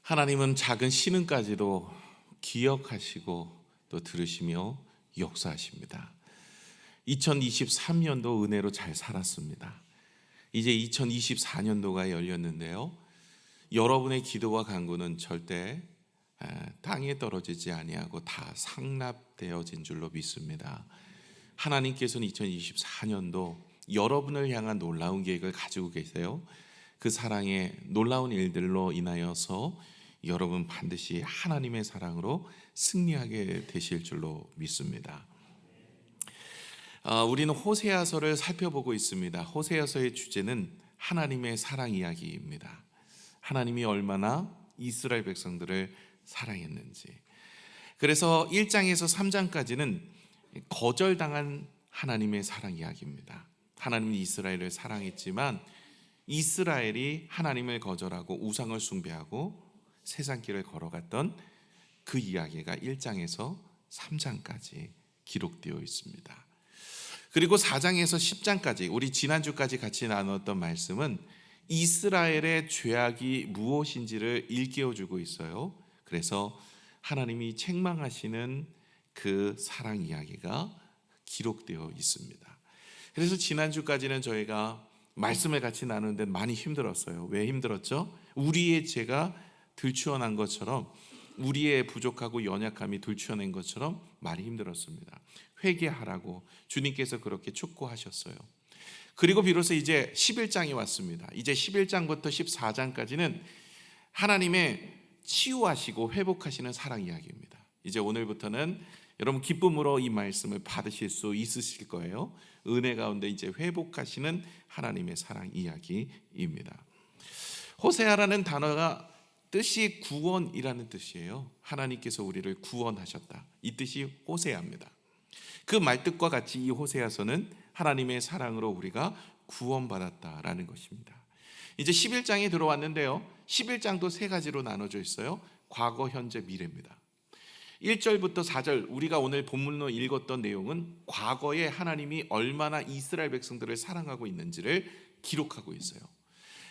하나님은 작은 신음까지도 기억하시고 또 들으시며 역사하십니다. 2023년도 은혜로 잘 살았습니다. 이제 2024년도가 열렸는데요. 여러분의 기도와 간구는 절대 땅에 떨어지지 아니하고 다 상납되어진 줄로 믿습니다. 하나님께서는 2024년도 여러분을 향한 놀라운 계획을 가지고 계세요. 그 사랑의 놀라운 일들로 인하여서 여러분 반드시 하나님의 사랑으로 승리하게 되실 줄로 믿습니다. 우리는 호세아서를 살펴보고 있습니다. 호세아서의 주제는 하나님의 사랑 이야기입니다. 하나님이 얼마나 이스라엘 백성들을 사랑했는지. 그래서 1장에서 3장까지는 거절당한 하나님의 사랑 이야기입니다. 하나님이 이스라엘을 사랑했지만 이스라엘이 하나님을 거절하고 우상을 숭배하고 세상 길을 걸어갔던 그 이야기가 1장에서 3장까지 기록되어 있습니다. 그리고 4장에서 10장까지 우리 지난주까지 같이 나눴던 말씀은 이스라엘의 죄악이 무엇인지를 일깨워주고 있어요. 그래서 하나님이 책망하시는 그 사랑 이야기가 기록되어 있습니다. 그래서 지난주까지는 저희가 말씀을 같이 나누는데 많이 힘들었어요. 왜 힘들었죠? 우리의 죄가 들추어난 것처럼, 우리의 부족하고 연약함이 들추어낸 것처럼 많이 힘들었습니다. 회개하라고 주님께서 그렇게 촉구하셨어요. 그리고 비로소 이제 11장이 왔습니다. 이제 11장부터 14장까지는 하나님의 치유하시고 회복하시는 사랑 이야기입니다. 이제 오늘부터는 여러분 기쁨으로 이 말씀을 받으실 수 있으실 거예요. 은혜 가운데 이제 회복하시는 하나님의 사랑 이야기입니다. 호세아라는 단어가 뜻이 구원이라는 뜻이에요. 하나님께서 우리를 구원하셨다, 이 뜻이 호세아입니다. 그 말뜻과 같이 이 호세아서는 하나님의 사랑으로 우리가 구원받았다라는 것입니다. 이제 11장에 들어왔는데요, 11장도 세 가지로 나눠져 있어요. 과거, 현재, 미래입니다. 1절부터 4절 우리가 오늘 본문으로 읽었던 내용은 과거에 하나님이 얼마나 이스라엘 백성들을 사랑하고 있는지를 기록하고 있어요.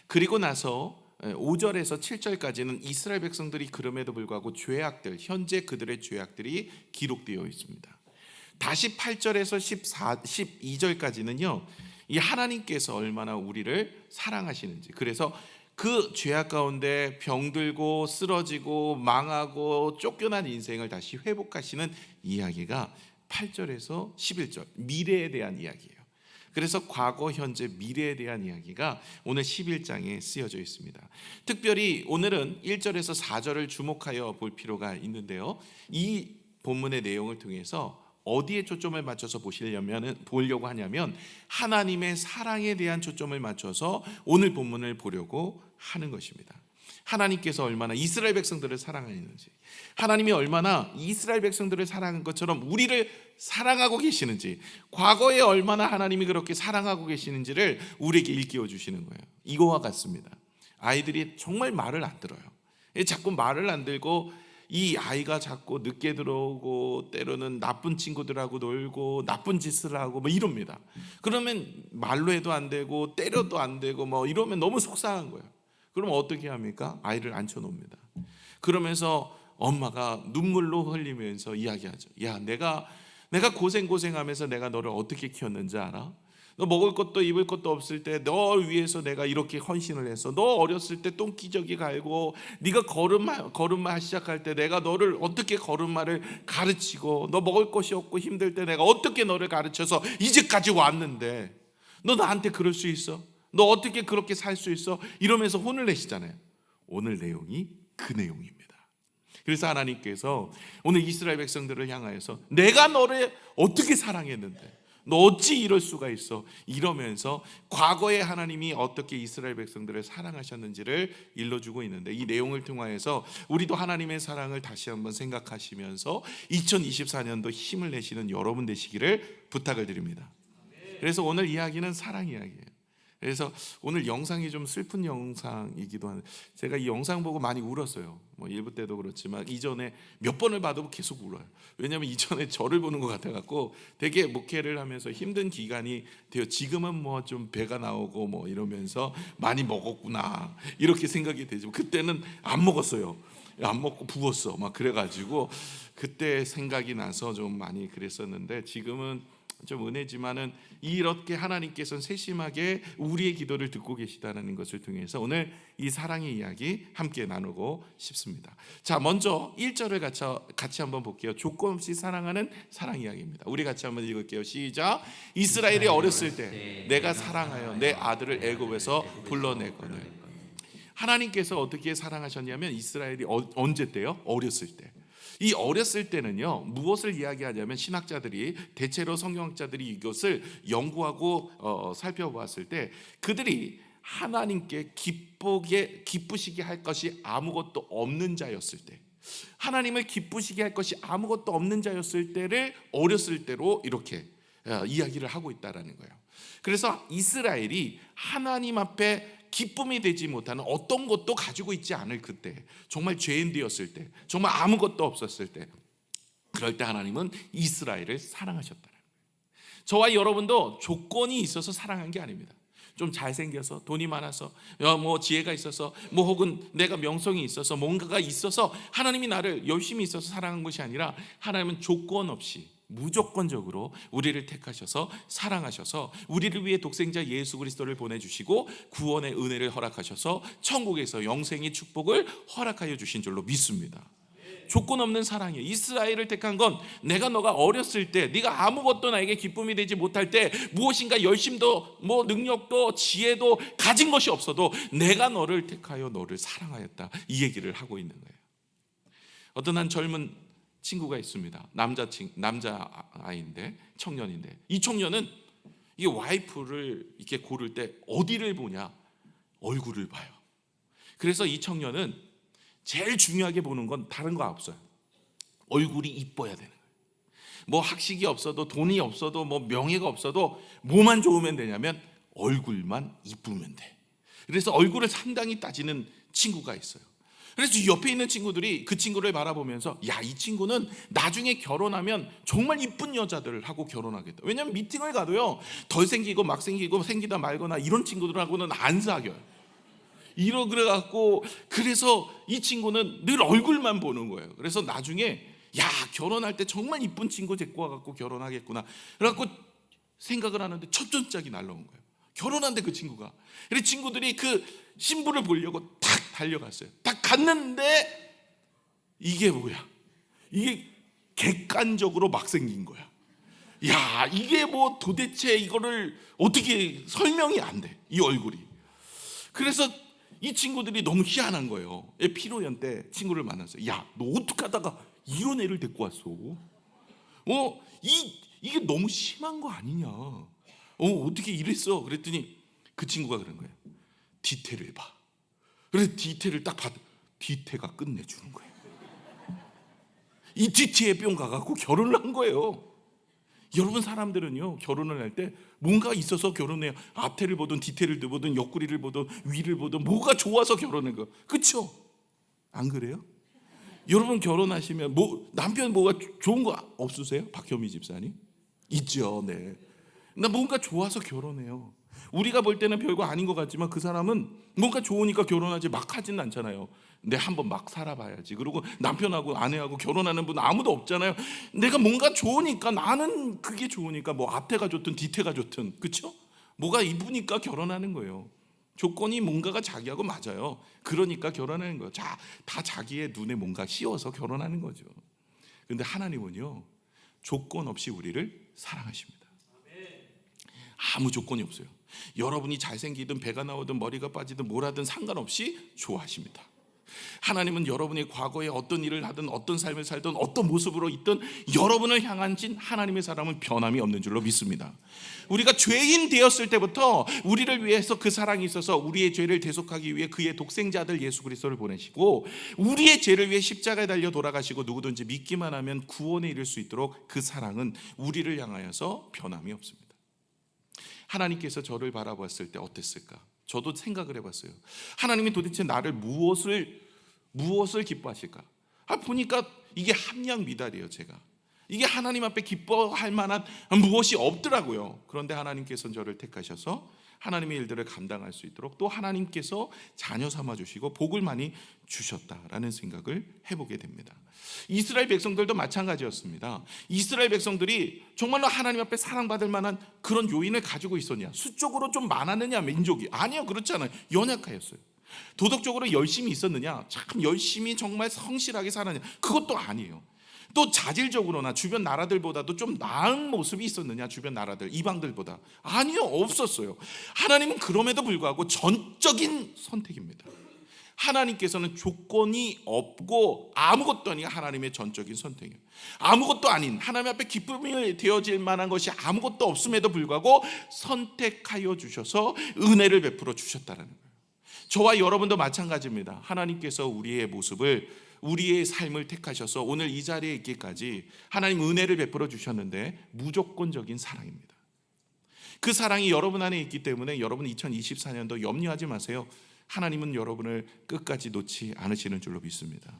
그리고 나서 5절에서 7절까지는 이스라엘 백성들이 그럼에도 불구하고 죄악들, 현재 그들의 죄악들이 기록되어 있습니다. 다시 8절에서 12절까지는요, 이 하나님께서 얼마나 우리를 사랑하시는지, 그래서 그 죄악 가운데 병들고 쓰러지고 망하고 쫓겨난 인생을 다시 회복하시는 이야기가 8절에서 11절 미래에 대한 이야기예요. 그래서 과거, 현재, 미래에 대한 이야기가 오늘 11장에 쓰여져 있습니다. 특별히 오늘은 1절에서 4절을 주목하여 볼 필요가 있는데요, 이 본문의 내용을 통해서 어디에 초점을 맞춰서 보려고 하냐면 하나님의 사랑에 대한 초점을 맞춰서 오늘 본문을 보려고 하는 것입니다. 하나님께서 얼마나 이스라엘 백성들을 사랑하는지, 하나님이 얼마나 이스라엘 백성들을 사랑한 것처럼 우리를 사랑하고 계시는지, 과거에 얼마나 하나님이 그렇게 사랑하고 계시는지를 우리에게 일깨워 주시는 거예요. 이거와 같습니다. 아이들이 정말 말을 안 들어요. 자꾸 말을 안 들고 이 아이가 자꾸 늦게 들어오고 때로는 나쁜 친구들하고 놀고 나쁜 짓을 하고 뭐 이럽니다. 그러면 말로 해도 안 되고 때려도 안 되고 뭐 이러면 너무 속상한 거예요. 그럼 어떻게 합니까? 아이를 앉혀놓습니다. 그러면서 엄마가 눈물로 흘리면서 이야기하죠. 야, 내가 고생하면서 내가 너를 어떻게 키웠는지 알아? 너 먹을 것도 입을 것도 없을 때 널 위해서 내가 이렇게 헌신을 했어. 너 어렸을 때 똥기저귀 갈고 네가 걸음마 시작할 때 내가 너를 어떻게 걸음마를 가르치고, 너 먹을 것이 없고 힘들 때 내가 어떻게 너를 가르쳐서 이제까지 왔는데 너 나한테 그럴 수 있어? 너 어떻게 그렇게 살 수 있어? 이러면서 혼을 내시잖아요. 오늘 내용이 그 내용입니다. 그래서 하나님께서 오늘 이스라엘 백성들을 향하여서 내가 너를 어떻게 사랑했는데 너 어찌 이럴 수가 있어? 이러면서 과거에 하나님이 어떻게 이스라엘 백성들을 사랑하셨는지를 일러주고 있는데, 이 내용을 통하여서 우리도 하나님의 사랑을 다시 한번 생각하시면서 2024년도 힘을 내시는 여러분 되시기를 부탁을 드립니다. 그래서 오늘 이야기는 사랑 이야기예요. 그래서 오늘 영상이 좀 슬픈 영상이기도 한데 제가 이 영상 보고 많이 울었어요. 뭐 일부 때도 그렇지만 이전에 몇 번을 봐도 계속 울어요. 왜냐하면 이전에 저를 보는 것 같아갖고 되게 목회를 하면서 힘든 기간이 돼요. 지금은 뭐 좀 배가 나오고 뭐 이러면서 많이 먹었구나 이렇게 생각이 되지만 그때는 안 먹었어요. 안 먹고 부었어 막 그래가지고 그때 생각이 나서 좀 많이 그랬었는데 지금은 좀 은혜지만은 이렇게 하나님께서는 세심하게 우리의 기도를 듣고 계시다는 것을 통해서 오늘 이 사랑의 이야기 함께 나누고 싶습니다. 자, 먼저 1절을 같이 한번 볼게요. 조건 없이 사랑하는 사랑 이야기입니다. 우리 같이 한번 읽을게요. 시작. 이스라엘이 어렸을 때 내가 사랑하여 내 아들을 애굽에서 불러내거늘. 하나님께서 어떻게 사랑하셨냐면 이스라엘이 언제 때요? 어렸을 때. 이 어렸을 때는요, 무엇을 이야기하냐면 신학자들이 대체로 성경학자들이 이것을 연구하고 살펴보았을 때 그들이 하나님께 기쁘시게 할 것이 아무것도 없는 자였을 때, 하나님을 기쁘시게 할 것이 아무것도 없는 자였을 때를 어렸을 때로 이렇게 이야기를 하고 있다라는 거예요. 그래서 이스라엘이 하나님 앞에 기쁨이 되지 못하는 어떤 것도 가지고 있지 않을 그때, 정말 죄인 되었을 때, 정말 아무것도 없었을 때, 그럴 때 하나님은 이스라엘을 사랑하셨다. 저와 여러분도 조건이 있어서 사랑한 게 아닙니다. 좀 잘생겨서, 돈이 많아서, 뭐 지혜가 있어서, 뭐 혹은 내가 명성이 있어서, 뭔가가 있어서 하나님이 나를 열심히 있어서 사랑한 것이 아니라 하나님은 조건 없이 무조건적으로 우리를 택하셔서 사랑하셔서 우리를 위해 독생자 예수 그리스도를 보내주시고 구원의 은혜를 허락하셔서 천국에서 영생의 축복을 허락하여 주신 줄로 믿습니다. 조건 없는 사랑이에요. 이스라엘을 택한 건 너가 어렸을 때, 네가 아무것도 나에게 기쁨이 되지 못할 때, 무엇인가 열심도 뭐 능력도 지혜도 가진 것이 없어도 내가 너를 택하여 너를 사랑하였다, 이 얘기를 하고 있는 거예요. 어떤 한 젊은 친구가 있습니다. 남자 아이인데, 청년인데, 이 청년은 이 와이프를 이렇게 고를 때 어디를 보냐? 얼굴을 봐요. 그래서 이 청년은 제일 중요하게 보는 건 다른 거 없어요. 얼굴이 이뻐야 되는 거예요. 뭐 학식이 없어도, 돈이 없어도, 뭐 명예가 없어도 뭐만 좋으면 되냐면 얼굴만 이쁘면 돼. 그래서 얼굴을 상당히 따지는 친구가 있어요. 그래서 옆에 있는 친구들이 그 친구를 바라보면서 야, 이 친구는 나중에 결혼하면 정말 이쁜 여자들을 하고 결혼하겠다. 왜냐하면 미팅을 가도요, 덜 생기고 막 생기고 생기다 말거나 이런 친구들하고는 안 사귀어요. 그래갖고 그래서 이 친구는 늘 얼굴만 보는 거예요. 그래서 나중에 야, 결혼할 때 정말 이쁜 친구 데리고 와갖고 결혼하겠구나, 그래갖고 생각을 하는데 첫전짝이 날라온 거예요. 결혼한데 그 친구가. 그래서 친구들이 그 신부를 보려고 탁 달려갔어요. 딱 갔는데 이게 뭐야? 이게 객관적으로 막 생긴 거야. 야, 이게 뭐 도대체 이거를 어떻게 설명이 안 돼, 이 얼굴이. 그래서 이 친구들이 너무 희한한 거예요. 피로연 때 친구를 만났어요. 야, 너 어떻게 하다가 이런 애를 데리고 왔어? 이게 너무 심한 거 아니냐? 어떻게 이랬어? 그랬더니 그 친구가 그런 거예요. 디테일을 봐. 그래서 디테일을 딱 봐도 디테가 끝내주는 거예요. 이 디테에 뿅 가갖고 결혼을 한 거예요. 여러분, 사람들은요, 결혼을 할 때 뭔가 있어서 결혼해요. 앞태를 보든 디테일을 보든 옆구리를 보든 위를 보든 뭐가 좋아서 결혼한 거, 그렇죠? 안 그래요? 여러분 결혼하시면 뭐 남편 뭐가 좋은 거 없으세요? 박효미 집사님? 있죠. 네. 나 뭔가 좋아서 결혼해요. 우리가 볼 때는 별거 아닌 것 같지만 그 사람은 뭔가 좋으니까 결혼하지 막 하지는 않잖아요. 내 한번 막 살아봐야지. 그리고 남편하고 아내하고 결혼하는 분은 아무도 없잖아요. 내가 뭔가 좋으니까, 나는 그게 좋으니까, 뭐 앞태가 좋든 뒤태가 좋든, 그렇죠? 뭐가 이쁘니까 결혼하는 거예요. 조건이 뭔가가 자기하고 맞아요. 그러니까 결혼하는 거예요. 다 자기의 눈에 뭔가 씌워서 결혼하는 거죠. 그런데 하나님은요, 조건 없이 우리를 사랑하십니다. 아무 조건이 없어요. 여러분이 잘생기든 배가 나오든 머리가 빠지든 뭘 하든 상관없이 좋아하십니다. 하나님은 여러분이 과거에 어떤 일을 하든 어떤 삶을 살든 어떤 모습으로 있든 여러분을 향한 하나님의 사랑은 변함이 없는 줄로 믿습니다. 우리가 죄인 되었을 때부터 우리를 위해서 그 사랑이 있어서 우리의 죄를 대속하기 위해 그의 독생자 아들 예수 그리스도를 보내시고 우리의 죄를 위해 십자가에 달려 돌아가시고 누구든지 믿기만 하면 구원에 이를 수 있도록 그 사랑은 우리를 향하여서 변함이 없습니다. 하나님께서 저를 바라봤을 때 어땠을까? 저도 생각을 해봤어요. 하나님이 도대체 나를 무엇을 무엇을 기뻐하실까? 보니까 이게 함량 미달이에요. 제가 이게 하나님 앞에 기뻐할 만한 무엇이 없더라고요. 그런데 하나님께서는 저를 택하셔서 하나님의 일들을 감당할 수 있도록 또 하나님께서 자녀 삼아주시고 복을 많이 주셨다라는 생각을 해보게 됩니다. 이스라엘 백성들도 마찬가지였습니다. 이스라엘 백성들이 정말로 하나님 앞에 사랑받을 만한 그런 요인을 가지고 있었냐? 수적으로 좀 많았느냐 민족이? 아니요, 그렇지 않아요. 연약하였어요. 도덕적으로 열심히 있었느냐? 참 열심히 정말 성실하게 살았느냐? 그것도 아니에요. 또 자질적으로나 주변 나라들보다도 좀 나은 모습이 있었느냐? 주변 나라들, 이방들보다? 아니요, 없었어요. 하나님은 그럼에도 불구하고 전적인 선택입니다. 하나님께서는 조건이 없고 아무것도 아닌 하나님의 전적인 선택이에요. 아무것도 아닌 하나님 앞에 기쁨이 되어질 만한 것이 아무것도 없음에도 불구하고 선택하여 주셔서 은혜를 베풀어 주셨다는 거예요. 저와 여러분도 마찬가지입니다. 하나님께서 우리의 모습을, 우리의 삶을 택하셔서 오늘 이 자리에 있기까지 하나님 은혜를 베풀어 주셨는데 무조건적인 사랑입니다. 그 사랑이 여러분 안에 있기 때문에 여러분 2024년도 염려하지 마세요. 하나님은 여러분을 끝까지 놓지 않으시는 줄로 믿습니다.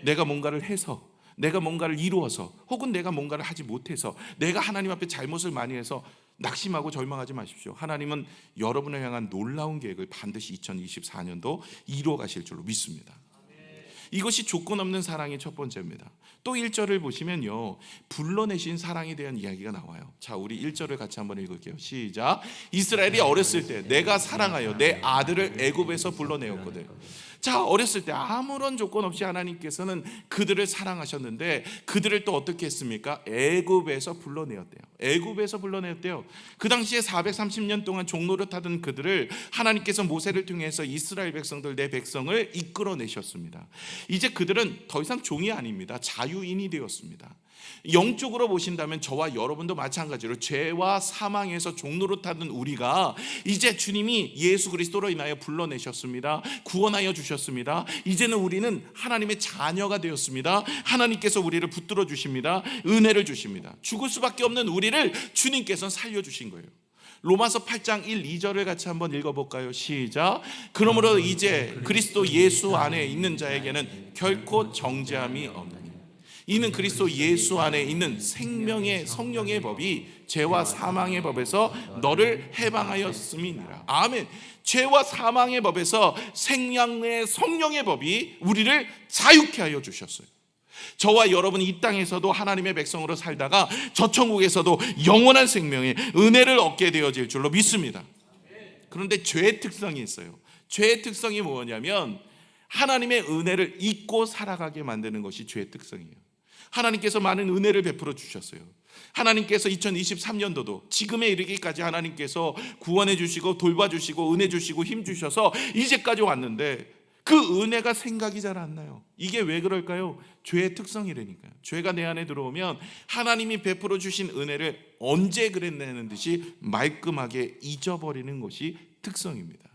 내가 뭔가를 해서, 내가 뭔가를 이루어서, 혹은 내가 뭔가를 하지 못해서, 내가 하나님 앞에 잘못을 많이 해서 낙심하고 절망하지 마십시오. 하나님은 여러분을 향한 놀라운 계획을 반드시 2024년도 이루어 가실 줄로 믿습니다. 이것이 조건 없는 사랑의 첫 번째입니다. 또 1절을 보시면요, 불러내신 사랑에 대한 이야기가 나와요. 자, 우리 1절을 같이 한번 읽을게요. 시작. 이스라엘이 어렸을 때 내가 사랑하여 내 아들을 애굽에서 불러내었거든. 자, 어렸을 때 아무런 조건 없이 하나님께서는 그들을 사랑하셨는데 그들을 또 어떻게 했습니까? 애굽에서 불러내었대요. 애굽에서 불러내었대요. 그 당시에 430년 동안 종노릇하던 그들을 하나님께서 모세를 통해서 이스라엘 백성들, 내 백성을 이끌어내셨습니다. 이제 그들은 더 이상 종이 아닙니다. 자유인이 되었습니다. 영적으로 보신다면 저와 여러분도 마찬가지로 죄와 사망에서 종노릇하던 우리가 이제 주님이 예수 그리스도로 인하여 불러내셨습니다. 구원하여 주셨습니다. 이제는 우리는 하나님의 자녀가 되었습니다. 하나님께서 우리를 붙들어 주십니다. 은혜를 주십니다. 죽을 수밖에 없는 우리를 주님께서 살려주신 거예요. 로마서 8장 1, 2절을 같이 한번 읽어볼까요? 시작. 그러므로 이제 그리스도 예수 안에 있는 자에게는 결코 정죄함이 없나니 이는 그리스도 예수 안에 있는 생명의 성령의 법이 죄와 사망의 법에서 너를 해방하였음이니라. 아멘. 죄와 사망의 법에서 생명의 성령의 법이 우리를 자유케 하여 주셨어요. 저와 여러분이 이 땅에서도 하나님의 백성으로 살다가 저 천국에서도 영원한 생명의 은혜를 얻게 되어질 줄로 믿습니다. 그런데 죄의 특성이 있어요. 죄의 특성이 뭐냐면 하나님의 은혜를 잊고 살아가게 만드는 것이 죄의 특성이에요. 하나님께서 많은 은혜를 베풀어 주셨어요. 하나님께서 2023년도도 지금에 이르기까지 하나님께서 구원해 주시고 돌봐주시고 은혜 주시고 힘 주셔서 이제까지 왔는데 그 은혜가 생각이 잘 안 나요. 이게 왜 그럴까요? 죄의 특성이라니까요. 죄가 내 안에 들어오면 하나님이 베풀어 주신 은혜를 언제 그랬냐는 듯이 말끔하게 잊어버리는 것이 특성입니다.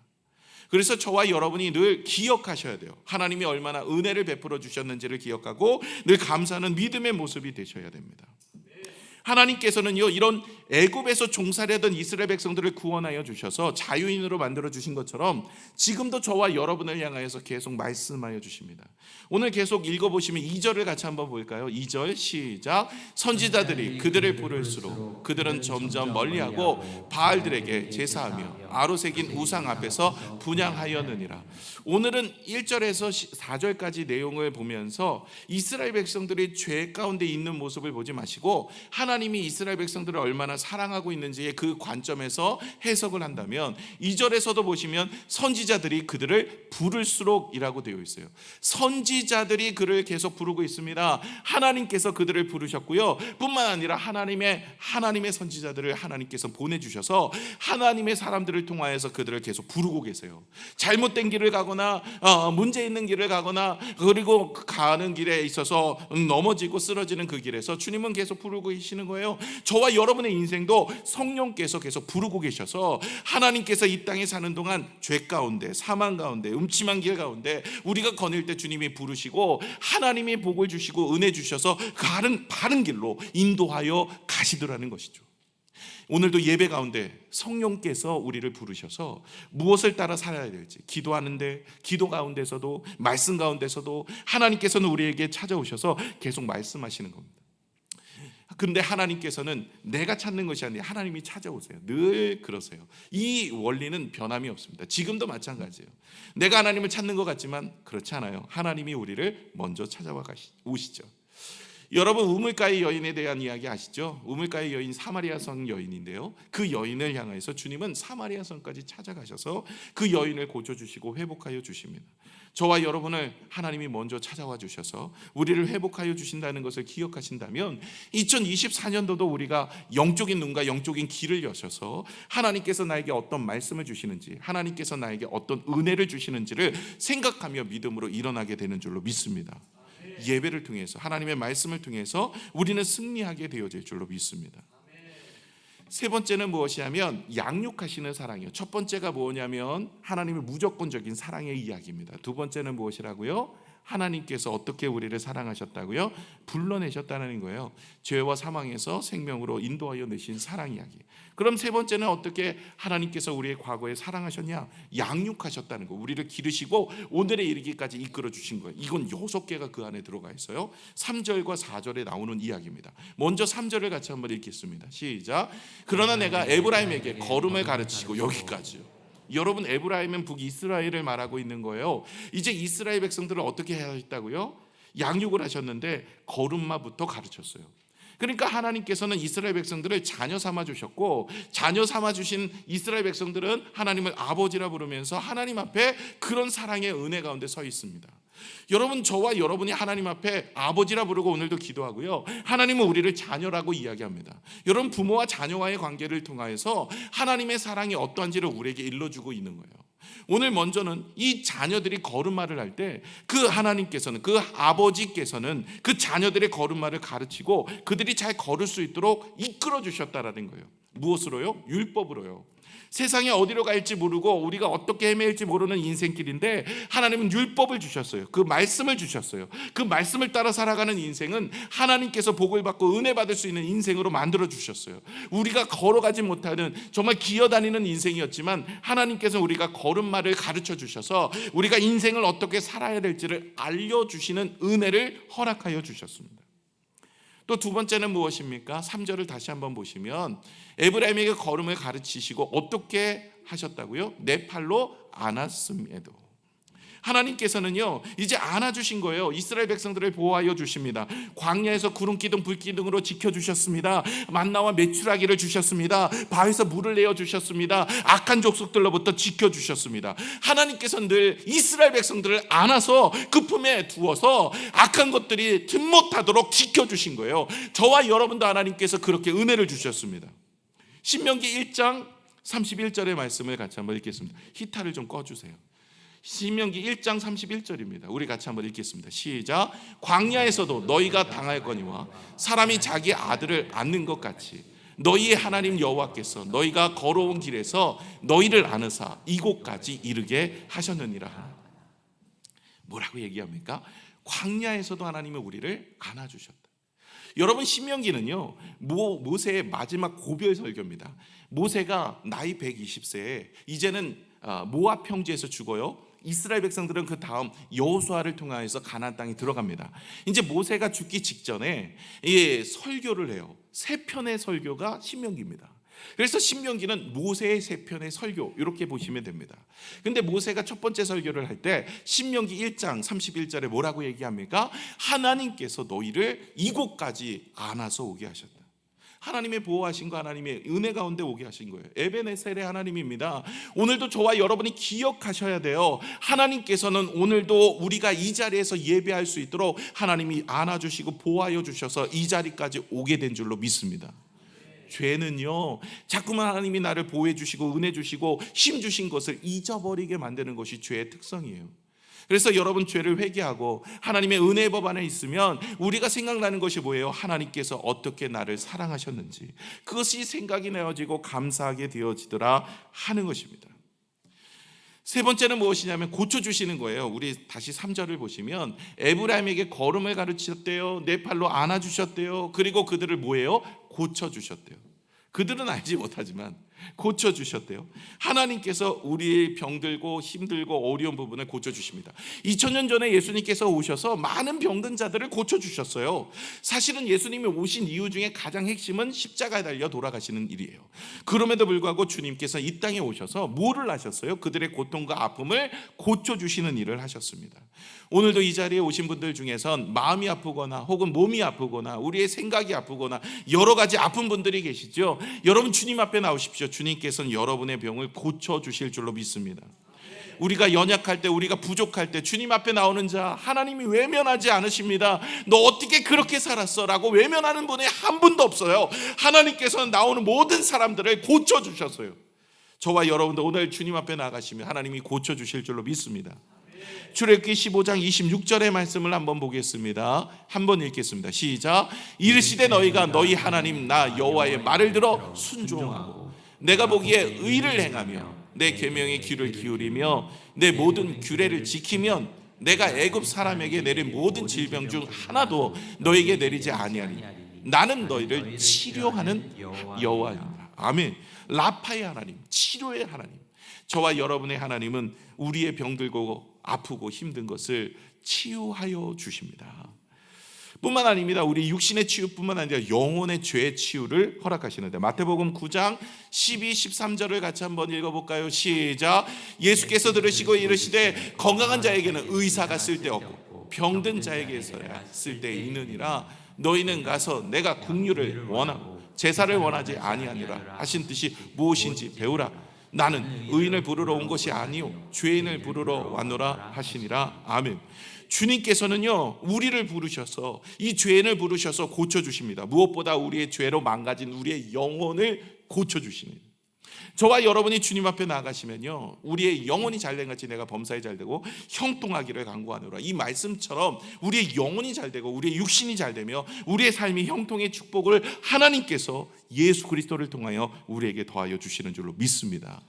그래서 저와 여러분이 늘 기억하셔야 돼요. 하나님이 얼마나 은혜를 베풀어 주셨는지를 기억하고 늘 감사하는 믿음의 모습이 되셔야 됩니다. 하나님께서는요, 이런 애굽에서 종살이하던 이스라엘 백성들을 구원하여 주셔서 자유인으로 만들어 주신 것처럼 지금도 저와 여러분을 향하여서 계속 말씀하여 주십니다. 오늘 계속 읽어보시면 2절을 같이 한번 볼까요? 2절 시작. 선지자들이 그들을 부를수록 그들은 점점 멀리하고 바알들에게 제사하며 아로 새긴 우상 앞에서 분향하였느니라. 오늘은 1절에서 4절까지 내용을 보면서 이스라엘 백성들이 죄 가운데 있는 모습을 보지 마시고 하나님이 이스라엘 백성들을 얼마나 사랑하고 있는지의 그 관점에서 해석을 한다면 2절에서도 보시면 선지자들이 그들을 부를수록이라고 되어 있어요. 선지자들이 그를 계속 부르고 있습니다. 하나님께서 그들을 부르셨고요. 뿐만 아니라 하나님의 선지자들을 하나님께서 보내주셔서 하나님의 사람들을 통하여서 그들을 계속 부르고 계세요. 잘못된 길을 가거나 문제 있는 길을 가거나 그리고 가는 길에 있어서 넘어지고 쓰러지는 그 길에서 주님은 계속 부르고 계시는 거예요. 저와 여러분의 인생도 성령께서 계속 부르고 계셔서 하나님께서 이 땅에 사는 동안 죄 가운데 사망 가운데 음침한 길 가운데 우리가 거닐 때 주님이 부르시고 하나님이 복을 주시고 은혜 주셔서 바른 길로 인도하여 가시더라는 것이죠. 오늘도 예배 가운데 성령께서 우리를 부르셔서 무엇을 따라 살아야 될지, 기도하는데, 기도 가운데서도, 말씀 가운데서도 하나님께서는 우리에게 찾아오셔서 계속 말씀하시는 겁니다. 근데 하나님께서는 내가 찾는 것이 아니라 하나님이 찾아오세요. 늘 그러세요. 이 원리는 변함이 없습니다. 지금도 마찬가지예요. 내가 하나님을 찾는 것 같지만 그렇지 않아요. 하나님이 우리를 먼저 찾아와 오시죠. 여러분, 우물가의 여인에 대한 이야기 아시죠? 우물가의 여인, 사마리아 성 여인인데요, 그 여인을 향해서 주님은 사마리아 성까지 찾아가셔서 그 여인을 고쳐주시고 회복하여 주십니다. 저와 여러분을 하나님이 먼저 찾아와 주셔서 우리를 회복하여 주신다는 것을 기억하신다면 2024년도도 우리가 영적인 눈과 영적인 귀를 여셔서 하나님께서 나에게 어떤 말씀을 주시는지, 하나님께서 나에게 어떤 은혜를 주시는지를 생각하며 믿음으로 일어나게 되는 줄로 믿습니다. 예배를 통해서, 하나님의 말씀을 통해서 우리는 승리하게 되어질 줄로 믿습니다. 세 번째는 무엇이냐면 양육하시는 사랑이요. 첫 번째가 뭐냐면 하나님의 무조건적인 사랑의 이야기입니다. 두 번째는 무엇이라고요? 하나님께서 어떻게 우리를 사랑하셨다고요? 불러내셨다는 거예요. 죄와 사망에서 생명으로 인도하여 내신 사랑 이야기. 그럼 세 번째는 어떻게 하나님께서 우리의 과거에 사랑하셨냐? 양육하셨다는 거. 우리를 기르시고 오늘에 이르기까지 이끌어 주신 거예요. 이건 6개가 그 안에 들어가 있어요. 3절과 4절에 나오는 이야기입니다. 먼저 3절을 같이 한번 읽겠습니다. 시작. 그러나 내가 에브라임에게 걸음을 가르치시고, 여기까지요. 여러분, 에브라임은 북이스라엘을 말하고 있는 거예요. 이제 이스라엘 백성들을 어떻게 해야 했다고요? 양육을 하셨는데 걸음마부터 가르쳤어요. 그러니까 하나님께서는 이스라엘 백성들을 자녀 삼아 주셨고, 자녀 삼아 주신 이스라엘 백성들은 하나님을 아버지라 부르면서 하나님 앞에 그런 사랑의 은혜 가운데 서 있습니다. 여러분, 저와 여러분이 하나님 앞에 아버지라 부르고 오늘도 기도하고요, 하나님은 우리를 자녀라고 이야기합니다. 여러분, 부모와 자녀와의 관계를 통하여서 하나님의 사랑이 어떠한지를 우리에게 일러주고 있는 거예요. 오늘 먼저는 이 자녀들이 걸음마를 할 때 그 하나님께서는, 그 아버지께서는 그 자녀들의 걸음마를 가르치고 그들이 잘 걸을 수 있도록 이끌어 주셨다라는 거예요. 무엇으로요? 율법으로요. 세상에 어디로 갈지 모르고 우리가 어떻게 헤매일지 모르는 인생길인데 하나님은 율법을 주셨어요. 그 말씀을 주셨어요. 그 말씀을 따라 살아가는 인생은 하나님께서 복을 받고 은혜 받을 수 있는 인생으로 만들어 주셨어요. 우리가 걸어가지 못하는 정말 기어다니는 인생이었지만 하나님께서 우리가 걸음마를 가르쳐 주셔서 우리가 인생을 어떻게 살아야 될지를 알려주시는 은혜를 허락하여 주셨습니다. 또 두 번째는 무엇입니까? 3절을 다시 한번 보시면 에브라임에게 걸음을 가르치시고 어떻게 하셨다고요? 내 팔로 안았음에도. 하나님께서는요 이제 안아주신 거예요. 이스라엘 백성들을 보호하여 주십니다. 광야에서 구름기둥 불기둥으로 지켜주셨습니다. 만나와 메추라기를 주셨습니다. 바위에서 물을 내어주셨습니다. 악한 족속들로부터 지켜주셨습니다. 하나님께서는 늘 이스라엘 백성들을 안아서 그 품에 두어서 악한 것들이 틈 못하도록 지켜주신 거예요. 저와 여러분도 하나님께서 그렇게 은혜를 주셨습니다. 신명기 1장 31절의 말씀을 같이 한번 읽겠습니다. 히타를 좀 꺼주세요. 신명기 1장 31절입니다. 우리 같이 한번 읽겠습니다. 시작. 광야에서도 너희가 당할거니와 사람이 자기 아들을 안는 것 같이 너희의 하나님 여호와께서 너희가 걸어온 길에서 너희를 안으사 이곳까지 이르게 하셨느니라. 뭐라고 얘기합니까? 광야에서도 하나님은 우리를 안아주셨다. 여러분, 신명기는요 모세의 마지막 고별 설교입니다. 모세가 나이 120세에 이제는 모압 평지에서 죽어요. 이스라엘 백성들은 그 다음 여호수아를 통하여서 가나안 땅에 들어갑니다. 이제 모세가 죽기 직전에 설교를 해요. 3편의 설교가 신명기입니다. 그래서 신명기는 모세의 3편의 설교 이렇게 보시면 됩니다. 근데 모세가 첫 번째 설교를 할 때 신명기 1장 31절에 뭐라고 얘기합니까? 하나님께서 너희를 이곳까지 안아서 오게 하셨다. 하나님의 보호하심과 하나님의 은혜 가운데 오게 하신 거예요. 에베네셀의 하나님입니다. 오늘도 저와 여러분이 기억하셔야 돼요. 하나님께서는 오늘도 우리가 이 자리에서 예배할 수 있도록 하나님이 안아주시고 보호하여 주셔서 이 자리까지 오게 된 줄로 믿습니다. 죄는요 자꾸만 하나님이 나를 보호해 주시고 은혜 주시고 힘 주신 것을 잊어버리게 만드는 것이 죄의 특성이에요. 그래서 여러분, 죄를 회개하고 하나님의 은혜의 법 안에 있으면 우리가 생각나는 것이 뭐예요? 하나님께서 어떻게 나를 사랑하셨는지, 그것이 생각이 나어지고 감사하게 되어지더라 하는 것입니다. 세 번째는 무엇이냐면 고쳐주시는 거예요. 우리 다시 3절을 보시면 에브라임에게 걸음을 가르치셨대요. 내 팔로 안아주셨대요. 그리고 그들을 뭐예요? 고쳐주셨대요. 그들은 알지 못하지만 고쳐주셨대요. 하나님께서 우리의 병들고 힘들고 어려운 부분을 고쳐주십니다. 2000년 전에 예수님께서 오셔서 많은 병든 자들을 고쳐주셨어요. 사실은 예수님이 오신 이유 중에 가장 핵심은 십자가에 달려 돌아가시는 일이에요. 그럼에도 불구하고 주님께서 이 땅에 오셔서 뭐를 하셨어요? 그들의 고통과 아픔을 고쳐주시는 일을 하셨습니다. 오늘도 이 자리에 오신 분들 중에선 마음이 아프거나 혹은 몸이 아프거나 우리의 생각이 아프거나 여러 가지 아픈 분들이 계시죠. 여러분 주님 앞에 나오십시오. 주님께서는 여러분의 병을 고쳐주실 줄로 믿습니다. 우리가 연약할 때, 우리가 부족할 때 주님 앞에 나오는 자 하나님이 외면하지 않으십니다. 너 어떻게 그렇게 살았어? 라고 외면하는 분이 한 분도 없어요. 하나님께서는 나오는 모든 사람들을 고쳐주셨어요. 저와 여러분도 오늘 주님 앞에 나가시면 하나님이 고쳐주실 줄로 믿습니다. 출애굽기 15장 26절의 말씀을 한번 보겠습니다. 한번 읽겠습니다. 시작. 이르시되 너희가 너희 하나님 나 여호와의 말을 들어 순종하고 내가 보기에 의를 행하며 내 계명에 귀를 기울이며 내 모든 규례를 지키면 내가 애굽 사람에게 내린 모든 질병 중 하나도 너에게 내리지 아니하리. 나는 너희를 치료하는 여호와이다. 아멘. 라파의 하나님, 치료의 하나님. 저와 여러분의 하나님은 우리의 병들고 아프고 힘든 것을 치유하여 주십니다. 뿐만 아닙니다. 우리 육신의 치유뿐만 아니라 영혼의 죄 치유를 허락하시는데 마태복음 9장 12, 13절을 같이 한번 읽어볼까요? 시작. 예수께서 들으시고 이르시되 건강한 자에게는 의사가 쓸데없고 병든 자에게서야 쓸데있느니라. 너희는 가서 내가 긍휼을 원하고 제사를 원하지 아니하니라 하신 뜻이 무엇인지 배우라. 나는 의인을 부르러 온 것이 아니요 죄인을 부르러 왔노라 하시니라. 아멘. 주님께서는요 우리를 부르셔서 이 죄인을 부르셔서 고쳐주십니다. 무엇보다 우리의 죄로 망가진 우리의 영혼을 고쳐주시는, 저와 여러분이 주님 앞에 나가시면요 우리의 영혼이 잘된 같이 내가 범사에 잘되고 형통하기를 간구하노라. 이 말씀처럼 우리의 영혼이 잘되고 우리의 육신이 잘되며 우리의 삶이 형통의 축복을 하나님께서 예수 그리스도를 통하여 우리에게 더하여 주시는 줄로 믿습니다.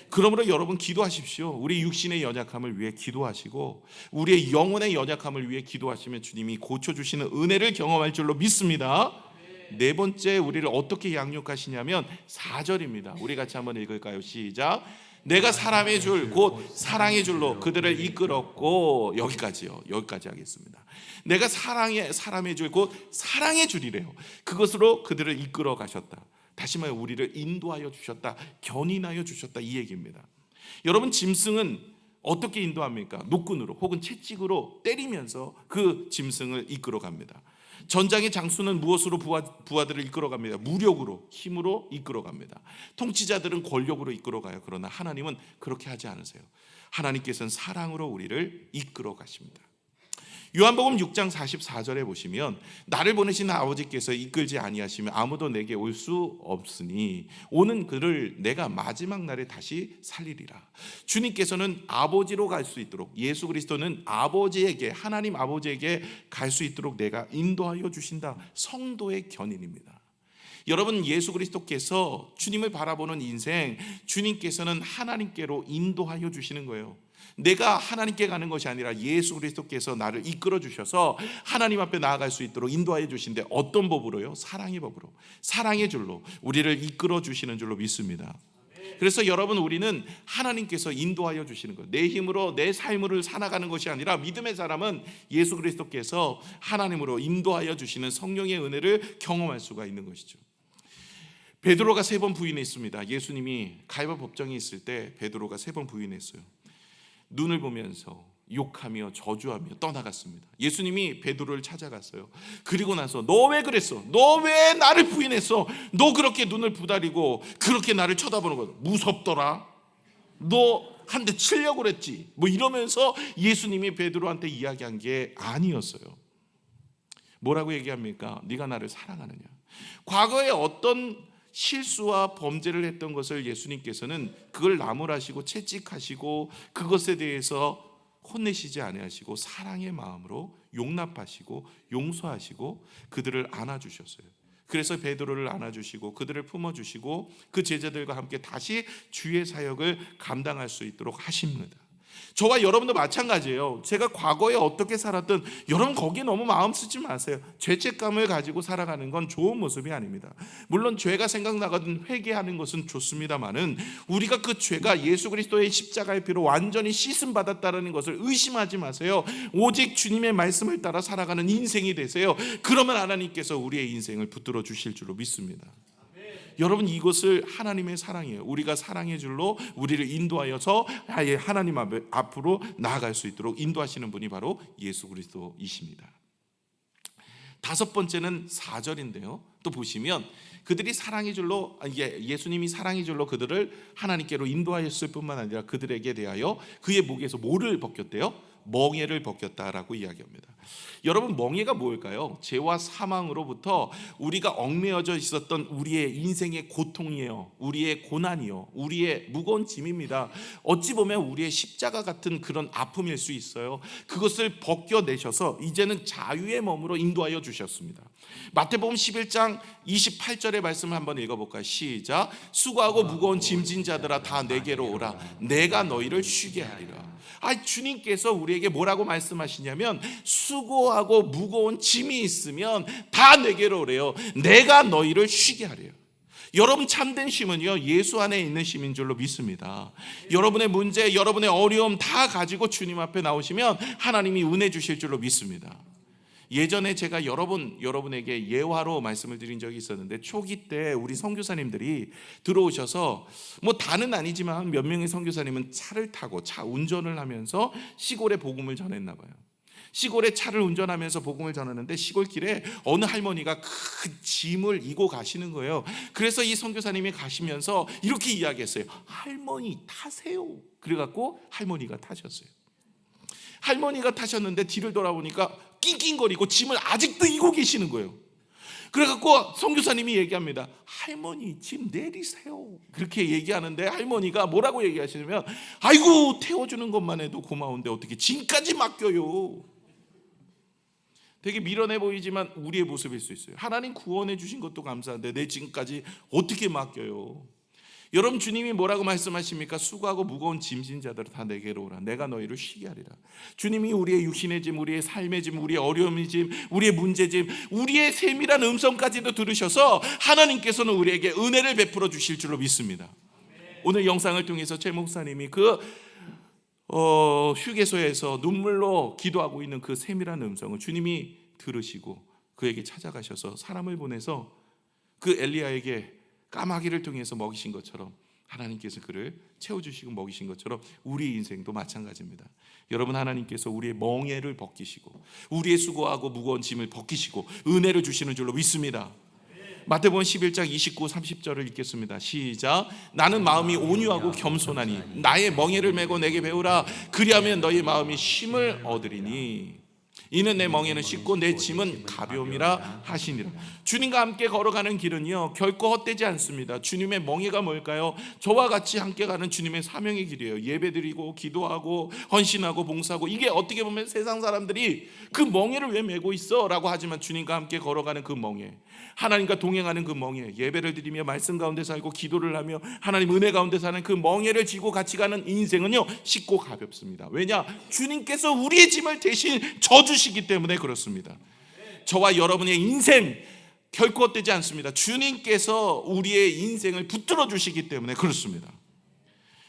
그러므로 여러분 기도하십시오. 우리 육신의 연약함을 위해 기도하시고 우리의 영혼의 연약함을 위해 기도하시면 주님이 고쳐주시는 은혜를 경험할 줄로 믿습니다. 네 번째 우리를 어떻게 양육하시냐면 4절입니다. 우리 같이 한번 읽을까요? 시작. 내가 사람의 줄 곧 사랑의 줄로 그들을 이끌었고, 여기까지요. 여기까지 하겠습니다. 내가 사람의 줄 곧 사랑의 줄이래요. 그것으로 그들을 이끌어 가셨다. 다시 말해 우리를 인도하여 주셨다, 견인하여 주셨다, 이 얘기입니다. 여러분 짐승은 어떻게 인도합니까? 노끈으로 혹은 채찍으로 때리면서 그 짐승을 이끌어 갑니다. 전장의 장수는 무엇으로 부하들을 이끌어 갑니다? 무력으로, 힘으로 이끌어 갑니다. 통치자들은 권력으로 이끌어 가요. 그러나 하나님은 그렇게 하지 않으세요. 하나님께서는 사랑으로 우리를 이끌어 가십니다. 요한복음 6장 44절에 보시면 나를 보내신 아버지께서 이끌지 아니하시면 아무도 내게 올 수 없으니 오는 그를 내가 마지막 날에 다시 살리리라. 주님께서는 아버지로 갈 수 있도록, 예수 그리스도는 아버지에게, 하나님 아버지에게 갈 수 있도록 내가 인도하여 주신다. 성도의 견인입니다. 여러분 예수 그리스도께서 주님을 바라보는 인생, 주님께서는 하나님께로 인도하여 주시는 거예요. 내가 하나님께 가는 것이 아니라 예수 그리스도께서 나를 이끌어 주셔서 하나님 앞에 나아갈 수 있도록 인도하여 주신데 어떤 법으로요? 사랑의 법으로, 사랑의 줄로 우리를 이끌어 주시는 줄로 믿습니다. 그래서 여러분 우리는 하나님께서 인도하여 주시는 것, 내 힘으로 내 삶을 살아가는 것이 아니라 믿음의 사람은 예수 그리스도께서 하나님으로 인도하여 주시는 성령의 은혜를 경험할 수가 있는 것이죠. 베드로가 3번 부인했습니다. 예수님이 가이바 법정에 있을 때 베드로가 3번 부인했어요. 눈을 보면서 욕하며 저주하며 떠나갔습니다. 예수님이 베드로를 찾아갔어요. 그리고 나서 너 왜 그랬어? 너 왜 나를 부인했어? 너 그렇게 눈을 부다리고 그렇게 나를 쳐다보는 거 무섭더라. 너 한 대 치려고 그랬지. 뭐 이러면서 예수님이 베드로한테 이야기한 게 아니었어요. 뭐라고 얘기합니까? 네가 나를 사랑하느냐. 과거에 어떤 실수와 범죄를 했던 것을 예수님께서는 그걸 나무라시고 채찍하시고 그것에 대해서 혼내시지 아니하시고 사랑의 마음으로 용납하시고 용서하시고 그들을 안아주셨어요. 그래서 베드로를 안아주시고 그들을 품어주시고 그 제자들과 함께 다시 주의 사역을 감당할 수 있도록 하십니다. 저와 여러분도 마찬가지예요. 제가 과거에 어떻게 살았든 여러분 거기에 너무 마음 쓰지 마세요. 죄책감을 가지고 살아가는 건 좋은 모습이 아닙니다. 물론 죄가 생각나거든 회개하는 것은 좋습니다만은 우리가 그 죄가 예수 그리스도의 십자가의 피로 완전히 씻음 받았다는 것을 의심하지 마세요. 오직 주님의 말씀을 따라 살아가는 인생이 되세요. 그러면 하나님께서 우리의 인생을 붙들어 주실 줄로 믿습니다. 여러분, 이것을 하나님의 사랑이에요. 우리가 사랑의 줄로 우리를 인도하여서 아예 하나님 앞으로 나아갈 수 있도록 인도하시는 분이 바로 예수 그리스도이십니다. 다섯 번째는 4절인데요. 또 보시면 그들이 사랑의 줄로, 예수님이 사랑의 줄로 그들을 하나님께로 인도하였을 뿐만 아니라 그들에게 대하여 그의 목에서 뭐를 벗겼대요? 멍에를 벗겼다라고 이야기합니다. 여러분, 멍에가 뭘까요? 죄와 사망으로부터 우리가 얽매여져 있었던 우리의 인생의 고통이에요. 우리의 고난이요, 우리의 무거운 짐입니다. 어찌 보면 우리의 십자가 같은 그런 아픔일 수 있어요. 그것을 벗겨내셔서 이제는 자유의 몸으로 인도하여 주셨습니다. 마태복음 11장 28절의 말씀을 한번 읽어볼까요? 시작. 수고하고 무거운 짐진 자들아 다 내게로 오라. 내가 너희를 쉬게 하리라. 주님께서 우리에게 뭐라고 말씀하시냐면 수고하고 무거운 짐이 있으면 다 내게로 오래요. 내가 너희를 쉬게 하래요. 여러분, 참된 쉼은요, 예수 안에 있는 쉼인 줄로 믿습니다. 여러분의 문제, 여러분의 어려움 다 가지고 주님 앞에 나오시면 하나님이 은혜 주실 줄로 믿습니다. 예전에 제가 여러분에게 예화로 말씀을 드린 적이 있었는데, 초기 때 우리 선교사님들이 들어오셔서 다는 아니지만 몇 명의 선교사님은 차를 타고 차 운전을 하면서 시골에 복음을 전했나 봐요. 시골에 차를 운전하면서 복음을 전하는데 시골길에 어느 할머니가 큰 짐을 이고 가시는 거예요. 그래서 이 선교사님이 가시면서 이렇게 이야기했어요. 할머니 타세요. 그래갖고 할머니가 타셨어요. 할머니가 타셨는데 뒤를 돌아보니까 낑낑거리고 짐을 아직도 이고 계시는 거예요. 그래갖고 선교사님이 얘기합니다. 할머니 짐 내리세요. 그렇게 얘기하는데 할머니가 뭐라고 얘기하시냐면, 아이고 태워주는 것만 해도 고마운데 어떻게 짐까지 맡겨요. 되게 미련해 보이지만 우리의 모습일 수 있어요. 하나님 구원해 주신 것도 감사한데 내 짐까지 어떻게 맡겨요. 여러분, 주님이 뭐라고 말씀하십니까? 수고하고 무거운 짐진 자들 다 내게로 오라. 내가 너희를 쉬게 하리라. 주님이 우리의 육신의 짐, 우리의 삶의 짐, 우리의 어려움의 짐, 우리의 문제 짐, 우리의 세밀한 음성까지도 들으셔서 하나님께서는 우리에게 은혜를 베풀어 주실 줄로 믿습니다. 오늘 영상을 통해서 최 목사님이 휴게소에서 눈물로 기도하고 있는 그 세밀한 음성을 주님이 들으시고 그에게 찾아가셔서 사람을 보내서 그 엘리야에게 까마귀를 통해서 먹이신 것처럼 하나님께서 그를 채워주시고 먹이신 것처럼 우리 인생도 마찬가지입니다. 여러분, 하나님께서 우리의 멍에를 벗기시고 우리의 수고하고 무거운 짐을 벗기시고 은혜를 주시는 줄로 믿습니다. 마태복음 11장 29, 30절을 읽겠습니다. 시작. 나는 마음이 온유하고 겸손하니 나의 멍에를 메고 내게 배우라. 그리하면 너희 마음이 쉼을 얻으리니 이는 내 멍에는 쉽고 내 짐은 가벼움이라 하시니라. 주님과 함께 걸어가는 길은요 결코 헛되지 않습니다. 주님의 멍에가 뭘까요? 저와 같이 함께 가는 주님의 사명의 길이에요. 예배드리고 기도하고 헌신하고 봉사하고. 이게 어떻게 보면 세상 사람들이 그 멍에를 왜 메고 있어? 라고 하지만 주님과 함께 걸어가는 그 멍에, 하나님과 동행하는 그 멍에, 예배를 드리며 말씀 가운데 살고 기도를 하며 하나님 은혜 가운데 사는 그 멍에를 지고 같이 가는 인생은요 쉽고 가볍습니다. 왜냐? 주님께서 우리의 짐을 대신 져주시기 때문에 그렇습니다. 저와 여러분의 인생 결코 헛되지 않습니다. 주님께서 우리의 인생을 붙들어 주시기 때문에 그렇습니다.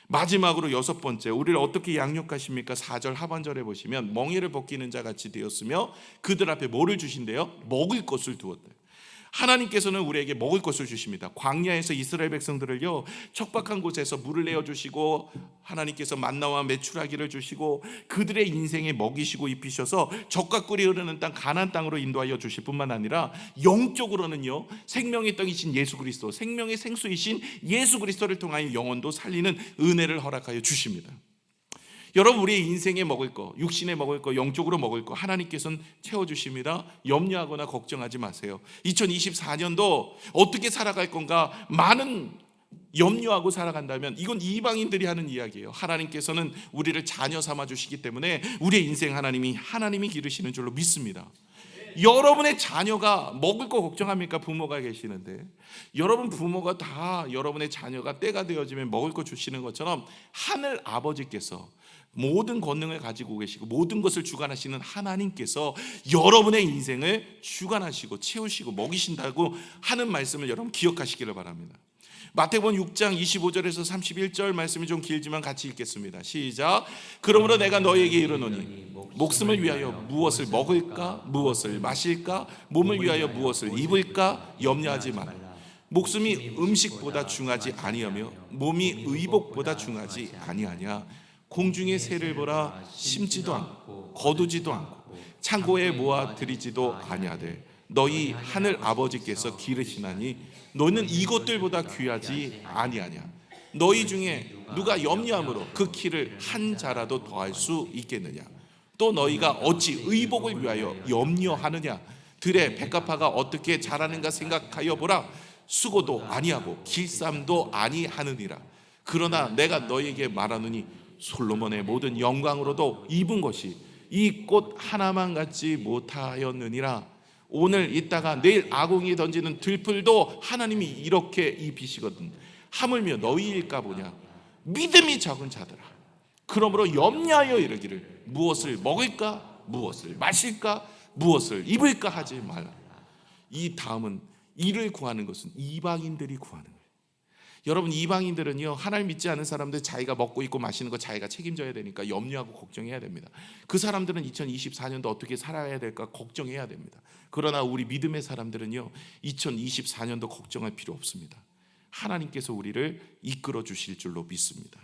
마지막으로 여섯 번째, 우리를 어떻게 양육하십니까? 4절 하반절에 보시면 멍에를 벗기는 자 같이 되었으며 그들 앞에 뭐를 주신대요? 먹을 것을 두었대요. 하나님께서는 우리에게 먹을 것을 주십니다. 광야에서 이스라엘 백성들을요 척박한 곳에서 물을 내어주시고 하나님께서 만나와 메추라기를 주시고 그들의 인생에 먹이시고 입히셔서 젖과 꿀이 흐르는 땅 가나안 땅으로 인도하여 주실 뿐만 아니라 영적으로는요 생명의 떡이신 예수 그리스도, 생명의 생수이신 예수 그리스도를 통하여 영혼도 살리는 은혜를 허락하여 주십니다. 여러분, 우리의 인생에 먹을 거, 육신에 먹을 거, 영적으로 먹을 거 하나님께서는 채워주십니다. 염려하거나 걱정하지 마세요. 2024년도 어떻게 살아갈 건가 많은 염려하고 살아간다면 이건 이방인들이 하는 이야기예요. 하나님께서는 우리를 자녀 삼아 주시기 때문에 우리의 인생 하나님이 기르시는 줄로 믿습니다. 여러분의 자녀가 먹을 거 걱정합니까? 부모가 계시는데 여러분 부모가 다 여러분의 자녀가 때가 되어지면 먹을 거 주시는 것처럼 하늘 아버지께서 모든 권능을 가지고 계시고 모든 것을 주관하시는 하나님께서 여러분의 인생을 주관하시고 채우시고 먹이신다고 하는 말씀을 여러분 기억하시기를 바랍니다. 마태복음 6장 25절에서 31절 말씀이 좀 길지만 같이 읽겠습니다. 시작. 그러므로 내가 너희에게 이르노니 목숨을 위하여 무엇을 먹을까 무엇을 마실까 몸을 위하여 무엇을 입을까 염려하지 마라. 목숨이 음식보다 중하지 아니하며 몸이 의복보다 중하지 아니하냐. 공중의 새를 보라. 심지도 않고 거두지도 않고 창고에 모아 들이지도 아니하되 너희 하늘 아버지께서 기르시나니 너는 이것들보다 귀하지 아니하냐. 너희 중에 누가 염려함으로 그 키를 한 자라도 더할 수 있겠느냐. 또 너희가 어찌 의복을 위하여 염려하느냐. 들의 백합화가 어떻게 자라는가 생각하여 보라. 수고도 아니하고 길쌈도 아니하느니라. 그러나 내가 너희에게 말하노니 솔로몬의 모든 영광으로도 입은 것이 이 꽃 하나만 갖지 못하였느니라. 오늘 있다가 내일 아궁이 던지는 들풀도 하나님이 이렇게 입히시거든. 하물며 너희일까 보냐. 믿음이 적은 자들아, 그러므로 염려하여 이르기를 무엇을 먹을까 무엇을 마실까 무엇을 입을까 하지 말라. 이 다음은 이를 구하는 것은 이방인들이 구하는 거예요. 여러분, 이방인들은요, 하나님 믿지 않은 사람들 자기가 먹고 입고 마시는 거 자기가 책임져야 되니까 염려하고 걱정해야 됩니다. 그 사람들은 2024년도 어떻게 살아야 될까 걱정해야 됩니다. 그러나 우리 믿음의 사람들은요, 2024년도 걱정할 필요 없습니다. 하나님께서 우리를 이끌어 주실 줄로 믿습니다.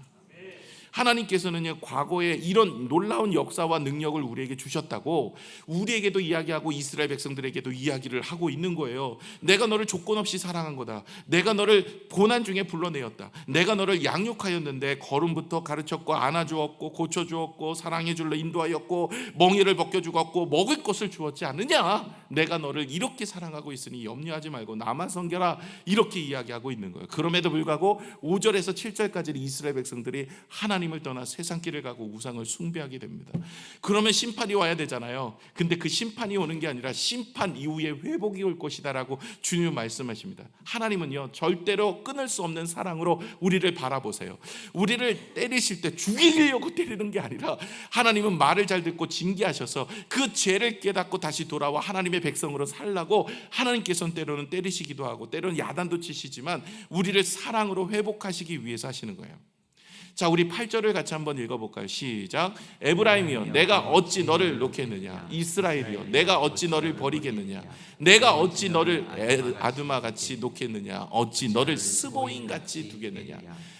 하나님께서는요, 과거에 이런 놀라운 역사와 능력을 우리에게 주셨다고 우리에게도 이야기하고 이스라엘 백성들에게도 이야기를 하고 있는 거예요. 내가 너를 조건 없이 사랑한 거다. 내가 너를 고난 중에 불러내었다. 내가 너를 양육하였는데 걸음부터 가르쳤고 안아주었고 고쳐주었고 사랑해 줄로 인도하였고 멍에를 벗겨주었고 먹을 것을 주었지 않느냐. 내가 너를 이렇게 사랑하고 있으니 염려하지 말고 나만 섬겨라. 이렇게 이야기하고 있는 거예요. 그럼에도 불구하고 5절에서 7절까지는 이스라엘 백성들이 하나님을 떠나 세상 길을 가고 우상을 숭배하게 됩니다. 그러면 심판이 와야 되잖아요. 근데 그 심판이 오는 게 아니라 심판 이후에 회복이 올 것이다라고 주님은 말씀하십니다. 하나님은요, 절대로 끊을 수 없는 사랑으로 우리를 바라보세요. 우리를 때리실 때 죽이려고 때리는 게 아니라 하나님은 말을 잘 듣고 징계하셔서 그 죄를 깨닫고 다시 돌아와 하나님의 백성으로 살라고 하나님께서는 때로는 때리시기도 하고 때로는 야단도 치시지만 우리를 사랑으로 회복하시기 위해서 하시는 거예요. 자, 우리 8절을 같이 한번 읽어볼까요? 시작. 에브라임이여 내가 어찌 너를 놓겠느냐. 이스라엘이여 내가 어찌 너를 버리겠느냐. 내가 어찌 너를 아두마같이 놓겠느냐. 어찌 너를 스보임같이 두겠느냐.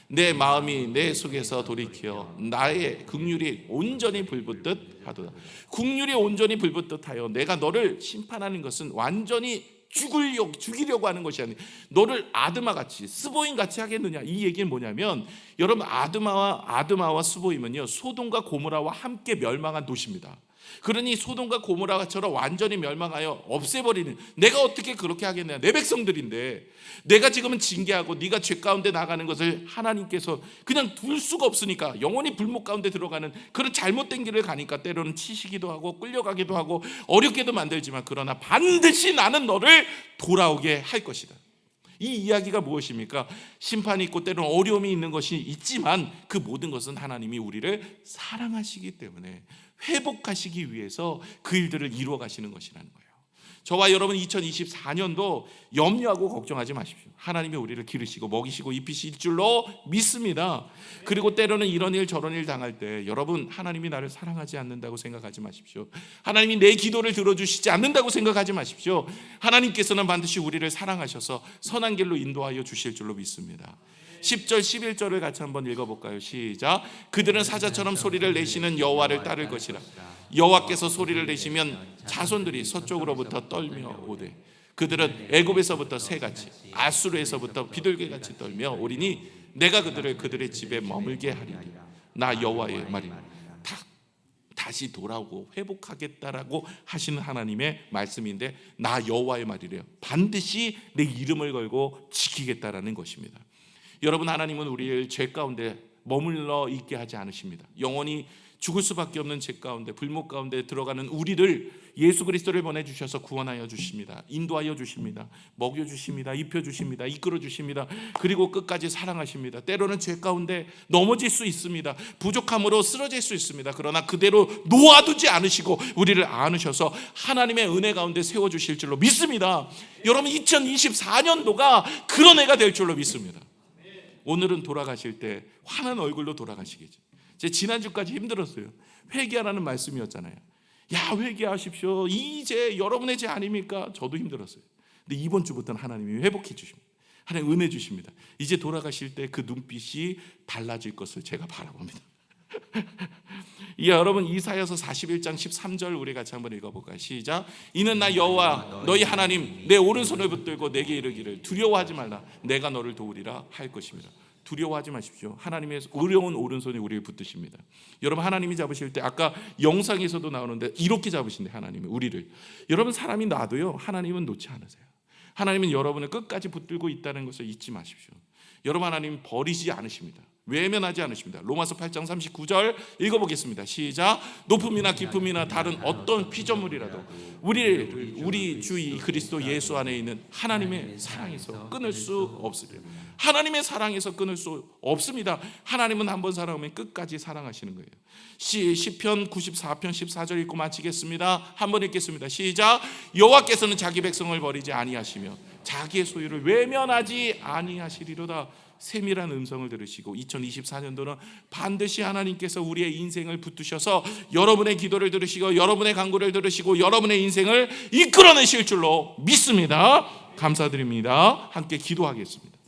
내 마음이 내 속에서 돌이켜 나의 긍휼이 온전히 불붙듯 하도다. 긍휼이 온전히 불붙듯 하여 내가 너를 심판하는 것은 완전히 죽이려고 하는 것이 아니라 너를 아드마같이 스보임같이 하겠느냐. 이 얘기는 뭐냐면, 여러분, 아드마와 스보임은요, 소돔과 고모라와 함께 멸망한 도시입니다. 그러니 소돔과 고모라처럼 완전히 멸망하여 없애버리는, 내가 어떻게 그렇게 하겠냐. 내 백성들인데 내가 지금은 징계하고 네가 죄 가운데 나가는 것을 하나님께서 그냥 둘 수가 없으니까 영원히 불목 가운데 들어가는 그런 잘못된 길을 가니까 때로는 치시기도 하고 끌려가기도 하고 어렵게도 만들지만, 그러나 반드시 나는 너를 돌아오게 할 것이다. 이 이야기가 무엇입니까? 심판이 있고 때로는 어려움이 있는 것이 있지만 그 모든 것은 하나님이 우리를 사랑하시기 때문에 회복하시기 위해서 그 일들을 이루어 가시는 것이라는 거예요. 저와 여러분 2024년도 염려하고 걱정하지 마십시오. 하나님이 우리를 기르시고 먹이시고 입히실 줄로 믿습니다. 그리고 때로는 이런 일 저런 일 당할 때 여러분, 하나님이 나를 사랑하지 않는다고 생각하지 마십시오. 하나님이 내 기도를 들어주시지 않는다고 생각하지 마십시오. 하나님께서는 반드시 우리를 사랑하셔서 선한 길로 인도하여 주실 줄로 믿습니다. 10절 11절을 같이 한번 읽어볼까요? 시작. 그들은 사자처럼 소리를 내시는 여호와를 따를 것이라. 여호와께서 소리를 내시면 자손들이 서쪽으로부터 떨며 오되 그들은 애굽에서부터 새같이 아수르에서부터 비둘기같이 떨며 오리니 내가 그들의 집에 머물게 하리니 나 여호와의 말이니. 다시 돌아오고 회복하겠다라고 하시는 하나님의 말씀인데, 나 여호와의 말이래요. 반드시 내 이름을 걸고 지키겠다라는 것입니다. 여러분, 하나님은 우리를 죄 가운데 머물러 있게 하지 않으십니다. 영원히 죽을 수밖에 없는 죄 가운데, 불목 가운데 들어가는 우리를 예수 그리스도를 보내주셔서 구원하여 주십니다. 인도하여 주십니다. 먹여주십니다. 입혀주십니다. 이끌어주십니다. 그리고 끝까지 사랑하십니다. 때로는 죄 가운데 넘어질 수 있습니다. 부족함으로 쓰러질 수 있습니다. 그러나 그대로 놓아두지 않으시고 우리를 안으셔서 하나님의 은혜 가운데 세워주실 줄로 믿습니다. 여러분, 2024년도가 그런 해가 될 줄로 믿습니다. 오늘은 돌아가실 때 환한 얼굴로 돌아가시겠죠. 제 지난주까지 힘들었어요. 회개하라는 말씀이었잖아요. 야, 회개하십시오. 이 죄 여러분의 죄 아닙니까? 저도 힘들었어요. 근데 이번 주부터는 하나님이 회복해 주십니다. 하나님 은혜 주십니다. 이제 돌아가실 때 그 눈빛이 달라질 것을 제가 바라봅니다. 여러분, 이사야서 41장 13절 우리 같이 한번 읽어볼까요? 시작. 이는 나 여호와 너희 하나님 내 오른손을 붙들고 내게 이르기를 두려워하지 말라 내가 너를 도우리라 할 것입니다. 두려워하지 마십시오. 하나님의 어려운 오른손이 우리를 붙드십니다. 여러분, 하나님이 잡으실 때 아까 영상에서도 나오는데 이렇게 잡으신대. 하나님이 우리를. 여러분, 사람이 놔도요 하나님은 놓지 않으세요. 하나님은 여러분을 끝까지 붙들고 있다는 것을 잊지 마십시오. 여러분, 하나님 버리지 않으십니다. 외면하지 않으십니다. 로마서 8장 39절 읽어보겠습니다. 시작. 높음이나 깊음이나 다른 어떤 피조물이라도 우리 주 그리스도 예수 안에 있는 하나님의 사랑에서 끊을 수 없으리라. 하나님의 사랑에서 끊을 수 없습니다. 하나님은 한번 사랑하면 끝까지 사랑하시는 거예요. 시편 94편 14절 읽고 마치겠습니다. 한번 읽겠습니다. 시작. 여호와께서는 자기 백성을 버리지 아니하시며 자기의 소유를 외면하지 아니하시리로다. 세밀한 음성을 들으시고 2024년도는 반드시 하나님께서 우리의 인생을 붙드셔서 여러분의 기도를 들으시고 여러분의 간구를 들으시고 여러분의 인생을 이끌어내실 줄로 믿습니다. 감사드립니다. 함께 기도하겠습니다.